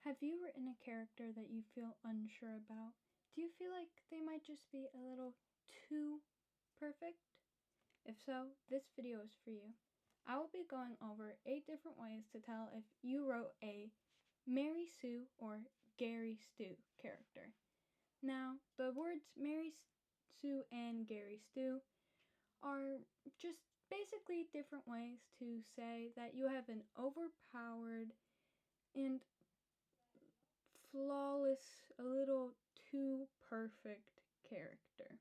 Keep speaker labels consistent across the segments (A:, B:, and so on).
A: Have you written a character that you feel unsure about? Do you feel like they might just be a little too perfect? If so, this video is for you. I will be going over 8 different ways to tell if you wrote a Mary Sue or Gary Stu character. Now, the words Mary Sue and Gary Stu are just basically different ways to say that you have an overpowered and flawless, a little too perfect character.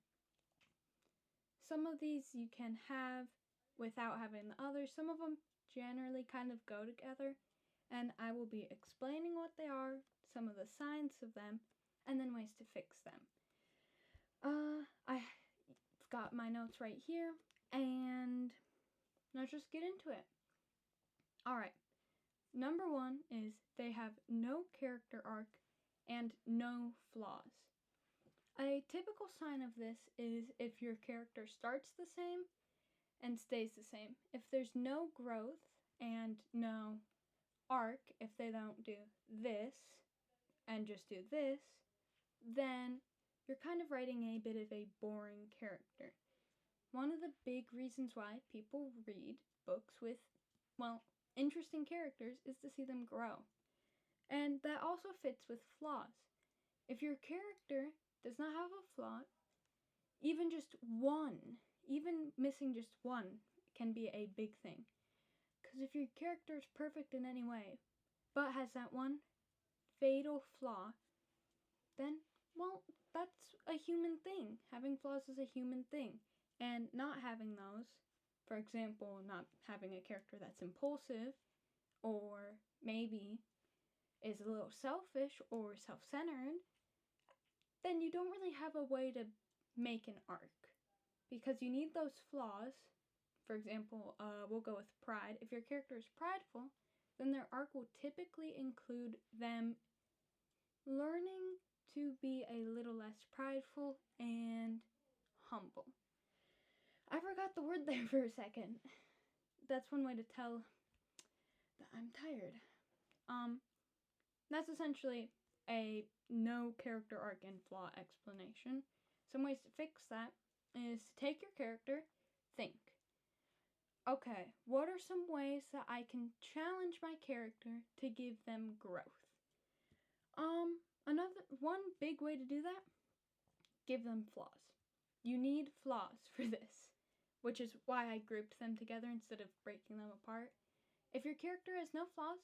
A: Some of these you can have without having the others. Some of them generally kind of go together, and I will be explaining what they are, some of the signs of them, and then ways to fix them. I've got my notes right here, and let's just get into it. Alright, number 1 is they have no character arc and no flaws. A typical sign of this is if your character starts the same and stays the same. If there's no growth and no arc, if they don't do this and just do this, then you're kind of writing a bit of a boring character. One of the big reasons why people read books with, interesting characters is to see them grow. And that also fits with flaws. If your character does not have a flaw, even just one, even missing just one can be a big thing. Because if your character is perfect in any way, but has that one fatal flaw, then, that's a human thing. Having flaws is a human thing. And not having those, for example, not having a character that's impulsive, or maybe is a little selfish or self-centered, then you don't really have a way to make an arc. Because you need those flaws. For example, we'll go with pride. If your character is prideful, then their arc will typically include them learning to be a little less prideful and humble. I forgot the word there for a second. That's one way to tell that I'm tired. That's essentially a no character arc and flaw explanation. Some ways to fix that is to take your character, think, okay, what are some ways that I can challenge my character to give them growth? One big way to do that, give them flaws. You need flaws for this, which is why I grouped them together instead of breaking them apart. If your character has no flaws,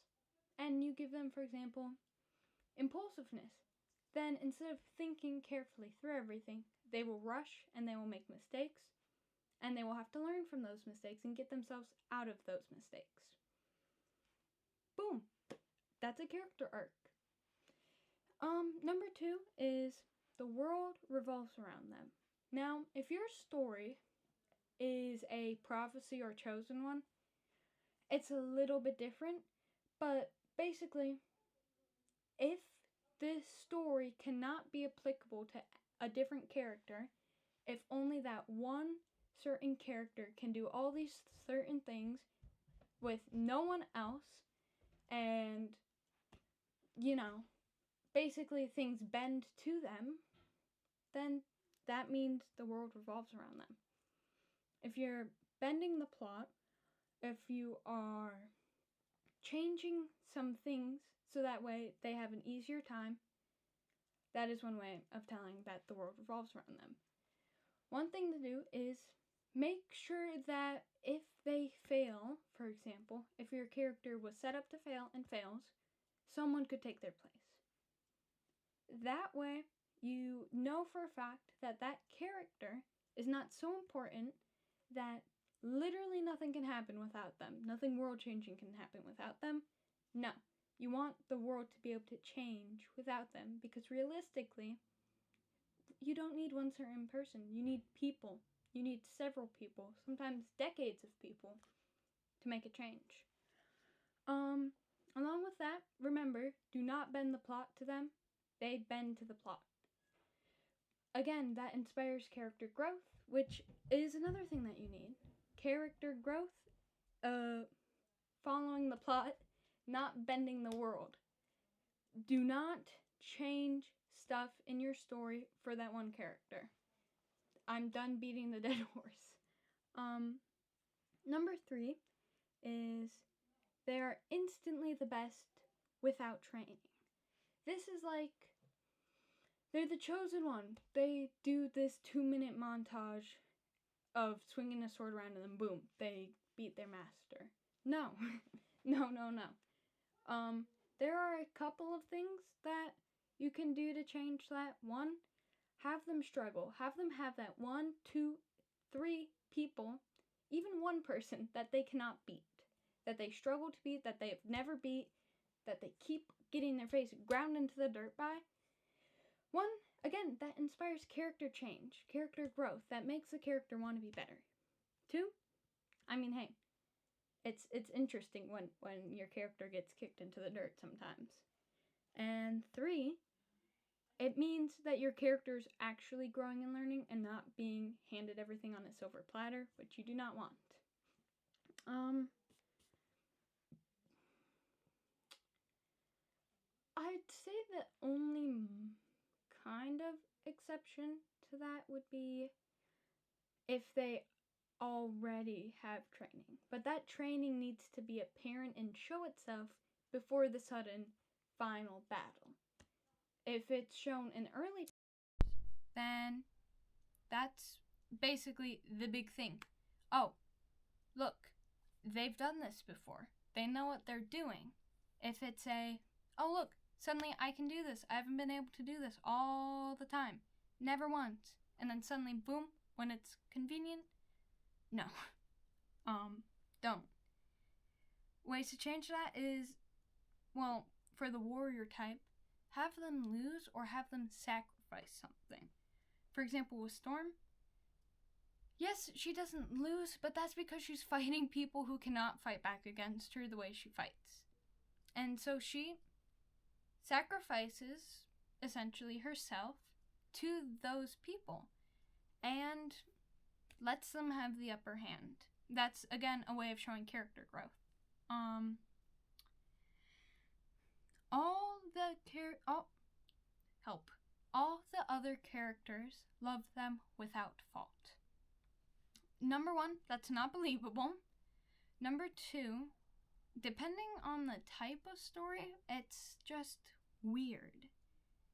A: and you give them, for example, impulsiveness, then instead of thinking carefully through everything, they will rush and they will make mistakes, and they will have to learn from those mistakes and get themselves out of those mistakes. Boom! That's a character arc. Number 2 is the world revolves around them. Now, if your story is a prophecy or chosen one, it's a little bit different, but basically, if this story cannot be applicable to a different character, if only that one certain character can do all these certain things with no one else, and, basically things bend to them, then that means the world revolves around them. If you're bending the plot, if you are changing some things so that way they have an easier time, that is one way of telling that the world revolves around them. One thing to do is make sure that if they fail, for example, if your character was set up to fail and fails, someone could take their place. That way, you know for a fact that that character is not so important that literally nothing can happen without them. Nothing world-changing can happen without them. No. You want the world to be able to change without them, because realistically, you don't need one certain person. You need people. You need several people, sometimes decades of people, to make a change. Along with that, remember, do not bend the plot to them. They bend to the plot. Again, that inspires character growth, which is another thing that you need. Character growth, following the plot, not bending the world. do not change stuff in your story for that one character. I'm done beating the dead horse. Number 3 is they are instantly the best without training. This is like they're the chosen one. They do this 2-minute montage of swinging a sword around and then boom, they beat their master. No. No. There are a couple of things that you can do to change that. One, have them struggle. Have them have that 1, 2, 3 people, even one person that they cannot beat, that they struggle to beat, that they have never beat, that they keep getting their face ground into the dirt by. One, again, that inspires character change, character growth, that makes the character want to be better. 2, I mean, hey, it's interesting when your character gets kicked into the dirt sometimes. And 3, it means that your character's actually growing and learning and not being handed everything on a silver platter, which you do not want. I'd say the only kind of exception to that would be if they already have training. But that training needs to be apparent and show itself before the sudden final battle. If it's shown in early, then that's basically the big thing. Oh, look, they've done this before. They know what they're doing. If it's oh look, suddenly I can do this. I haven't been able to do this all the time. Never once. And then suddenly, boom, when it's convenient, no. Don't. Ways to change that is, well, for the warrior type, have them lose or have them sacrifice something. For example, with Storm, yes, she doesn't lose, but that's because she's fighting people who cannot fight back against her the way she fights. And so she sacrifices, essentially, herself to those people and lets them have the upper hand. That's, again, a way of showing character growth. All the other characters love them without fault. Number 1, that's not believable. Number 2, depending on the type of story, it's just weird.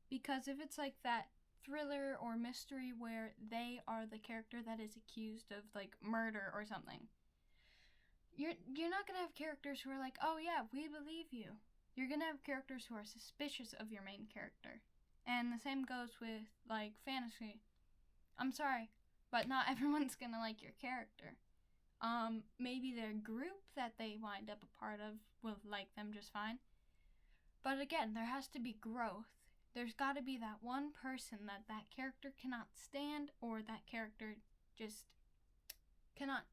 A: Because if it's like that thriller or mystery where they are the character that is accused of like murder or something, you're not gonna have characters who are like, oh yeah, we believe you. You're gonna have characters who are suspicious of your main character. And the same goes with like fantasy. I'm sorry, but not everyone's gonna like your character. Maybe their group that they wind up a part of will like them just fine. But again, there has to be growth. There's got to be that one person that character cannot stand, or that character just cannot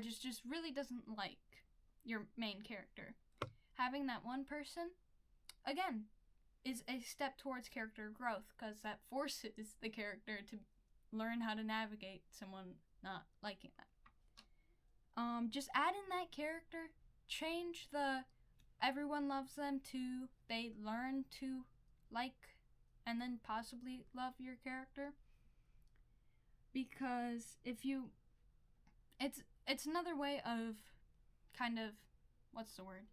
A: just really doesn't like your main character. Having that one person, again, is a step towards character growth, because that forces the character to learn how to navigate someone not liking that. Just add in that character, change the everyone loves them to they learn to like and then possibly love your character. Because if you, it's another way of kind of, what's the word?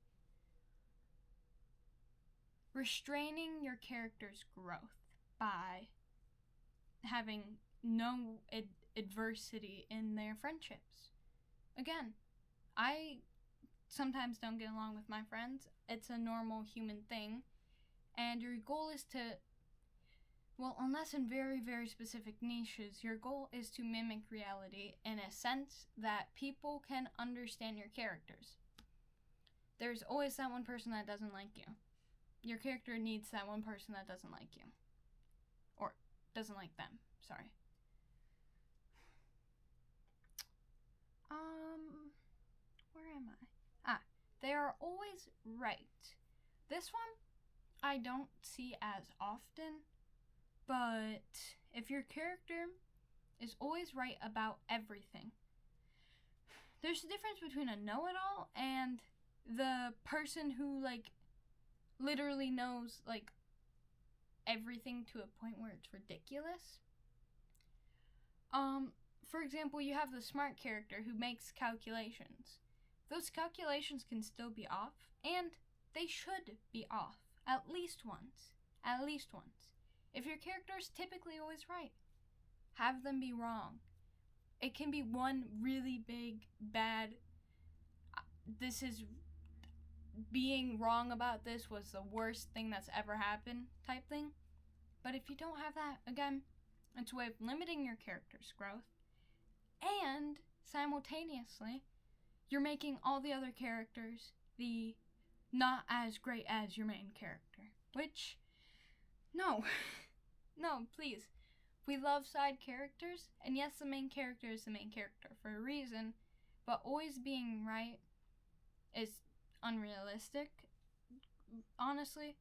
A: Restraining your character's growth by having no adversity in their friendships. Again, I sometimes don't get along with my friends. It's a normal human thing. And your goal is to, well, unless in very, very specific niches, your goal is to mimic reality in a sense that people can understand your characters. There's always that one person that doesn't like you. Your character needs that one person that doesn't like you. Or doesn't like them, sorry. Where am I? They are always right. This one I don't see as often, but if your character is always right about everything, there's a difference between a know-it-all and the person who, like, literally knows, like, everything to a point where it's ridiculous. For example, you have the smart character who makes calculations. Those calculations can still be off, and they should be off at least once. At least once. If your character is typically always right, have them be wrong. It can be one really big, bad, this is, being wrong about this was the worst thing that's ever happened type thing. But if you don't have that, again, it's a way of limiting your character's growth, and simultaneously, you're making all the other characters the not as great as your main character. Which, no. No, please. We love side characters, and yes, the main character is the main character for a reason, but always being right is unrealistic, honestly,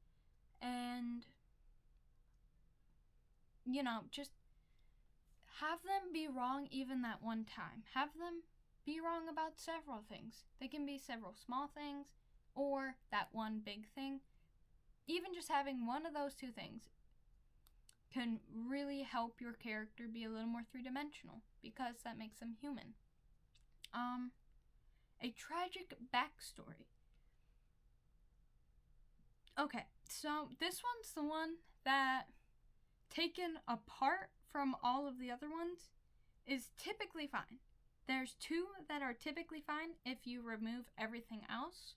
A: and, just have them be wrong even that one time. Have them be wrong about several things. They can be several small things, or that one big thing. Even just having one of those two things can really help your character be a little more three-dimensional, because that makes them human. A tragic backstory. Okay, so this one's the one that, taken apart from all of the other ones, is typically fine. There's two that are typically fine if you remove everything else.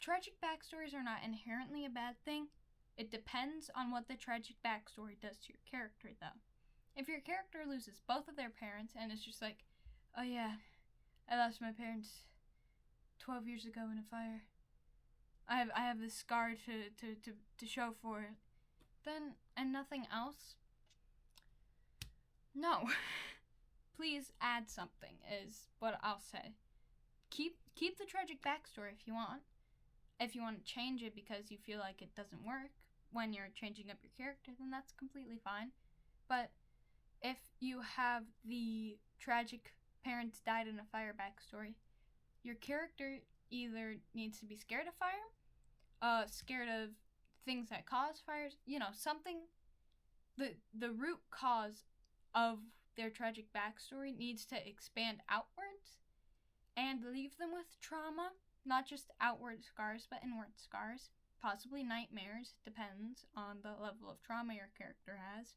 A: Tragic backstories are not inherently a bad thing. It depends on what the tragic backstory does to your character, though. If your character loses both of their parents and it's just like, oh yeah, I lost my parents 12 years ago in a fire, I have this scar to show for it, then, and nothing else, no. Please add something, is what I'll say. Keep the tragic backstory if you want. If you want to change it because you feel like it doesn't work when you're changing up your character, then that's completely fine. But if you have the tragic parents died in a fire backstory, your character either needs to be scared of fire, scared of things that cause fires, something. The root cause of their tragic backstory needs to expand outwards and leave them with trauma, not just outward scars, but inward scars, possibly nightmares, depends on the level of trauma your character has,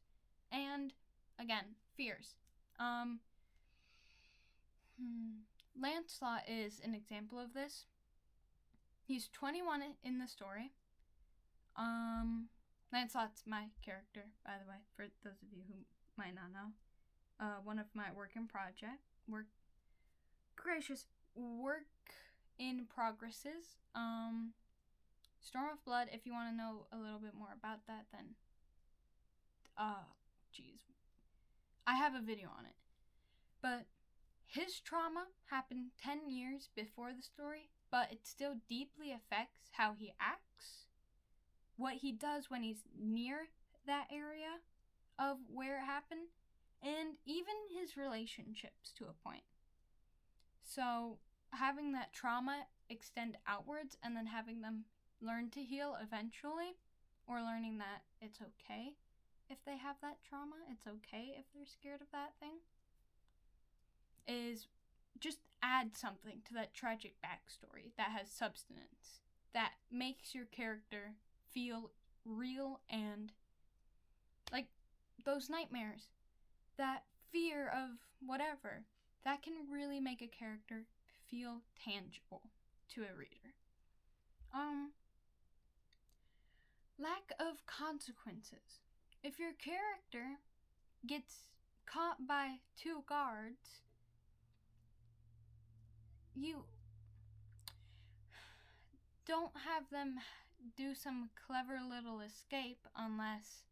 A: and, again, fears. Lancelot is an example of this. He's 21 in the story. Lancelot's my character, by the way, for those of you who might not know. One of my work in progresses. Storm of Blood, if you want to know a little bit more about that, then, I have a video on it. But his trauma happened 10 years before the story, but it still deeply affects how he acts, what he does when he's near that area of where it happened, and even his relationships to a point. So having that trauma extend outwards and then having them learn to heal eventually, or learning that it's okay if they have that trauma, it's okay if they're scared of that thing, is just add something to that tragic backstory that has substance, that makes your character feel real, and like those nightmares, that fear of whatever, that can really make a character feel tangible to a reader. Lack of consequences. If your character gets caught by two guards, you don't have them do some clever little escape unless,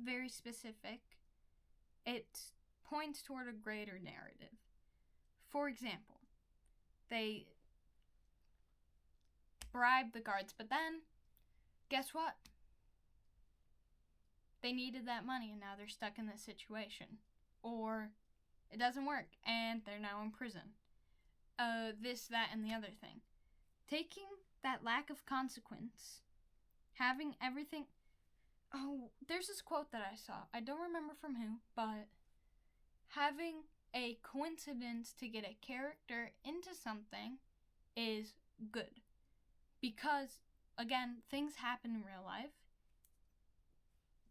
A: very specific, it points toward a greater narrative. For example, they bribe the guards, but then, guess what? They needed that money and now they're stuck in this situation. Or it doesn't work and they're now in prison. This, that, and the other thing. taking that lack of consequence, having everything. Oh, there's this quote that I saw. I don't remember from who, but having a coincidence to get a character into something is good. Because, again, things happen in real life.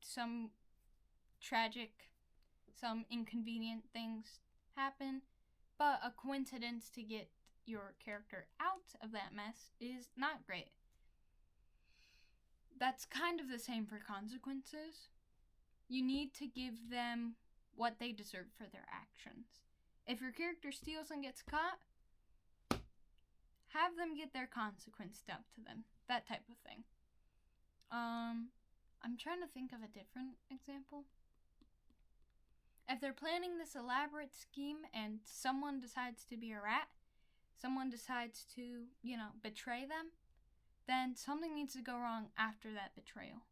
A: Some tragic, some inconvenient things happen, but a coincidence to get your character out of that mess is not great. That's kind of the same for consequences. You need to give them what they deserve for their actions. If your character steals and gets caught, have them get their consequence dealt to them. That type of thing. I'm trying to think of a different example. If they're planning this elaborate scheme and someone decides to be a rat, someone decides to, betray them, then something needs to go wrong after that betrayal.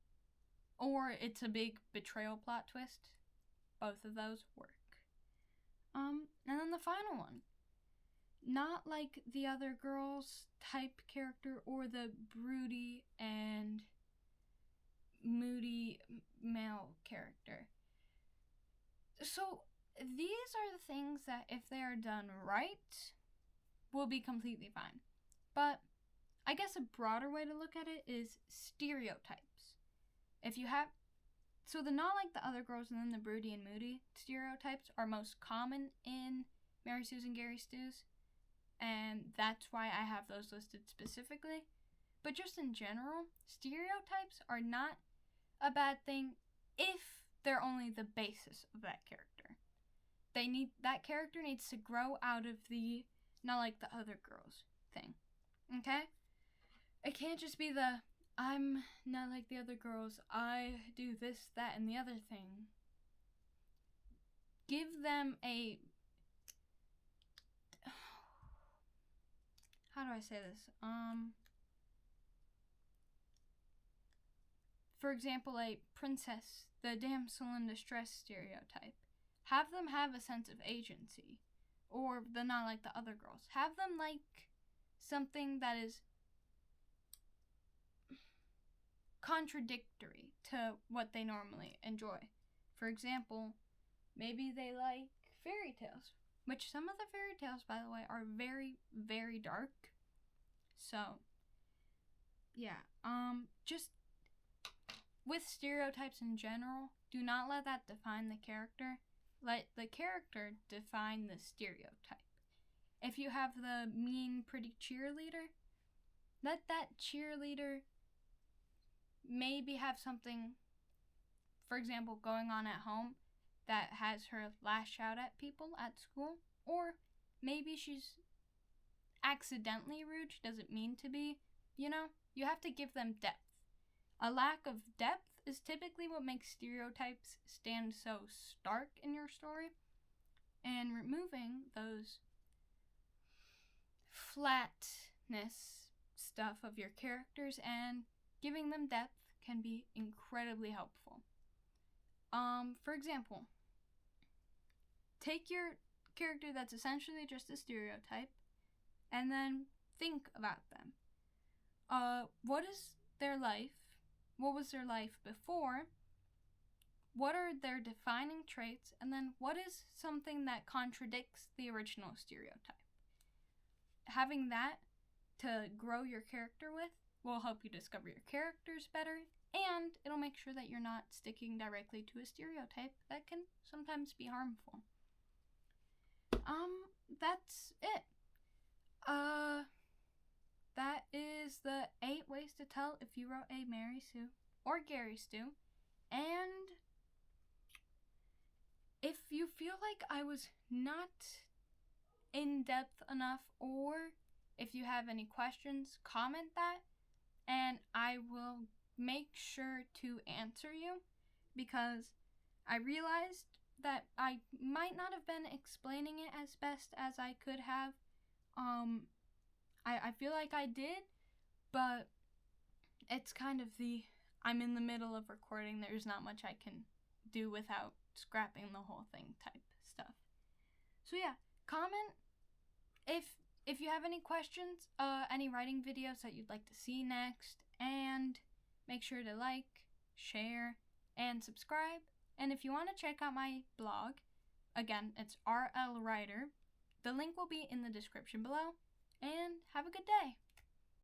A: Or it's a big betrayal plot twist. Both of those work. And then the final one. Not like the other girls type character or the broody and moody male character. So these are the things that, if they are done right, will be completely fine. But I guess a broader way to look at it is stereotypes. If you have... So the not like the other girls and then the broody and moody stereotypes are most common in Mary Sue's and Gary Stu's. And that's why I have those listed specifically. But just in general, stereotypes are not a bad thing if they're only the basis of that character. That character needs to grow out of the not like the other girls thing. Okay? It can't just be the I'm not like the other girls, I do this, that, and the other thing. Give them a... How do I say this? For example, a princess, the damsel in distress stereotype. Have them have a sense of agency. Or the not like the other girls. Have them like something that is contradictory to what they normally enjoy. For example, maybe they like fairy tales, which some of the fairy tales, by the way, are very, very dark. So, yeah, just with stereotypes in general, do not let that define the character. Let the character define the stereotype. If you have the mean, pretty cheerleader, let that cheerleader maybe have something, for example, going on at home that has her lash out at people at school. Or maybe she's accidentally rude, she doesn't mean to be. You have to give them depth. A lack of depth is typically what makes stereotypes stand so stark in your story. And removing those flatness stuff of your characters and giving them depth can be incredibly helpful. For example, take your character that's essentially just a stereotype and then think about them. What is their life? What was their life before? What are their defining traits? And then what is something that contradicts the original stereotype? Having that to grow your character with will help you discover your characters better, and it'll make sure that you're not sticking directly to a stereotype that can sometimes be harmful. That's it. That is the 8 ways to tell if you wrote a Mary Sue or Gary Stu. And if you feel like I was not in depth enough, or if you have any questions, comment that, and I will make sure to answer you, because I realized that I might not have been explaining it as best as I could have. I feel like I did, but it's kind of I'm in the middle of recording, there's not much I can do without scrapping the whole thing type stuff. So yeah, comment if If you have any questions, any writing videos that you'd like to see next, and make sure to like, share, and subscribe. And if you want to check out my blog, again, it's RL Writer. The link will be in the description below. And have a good day.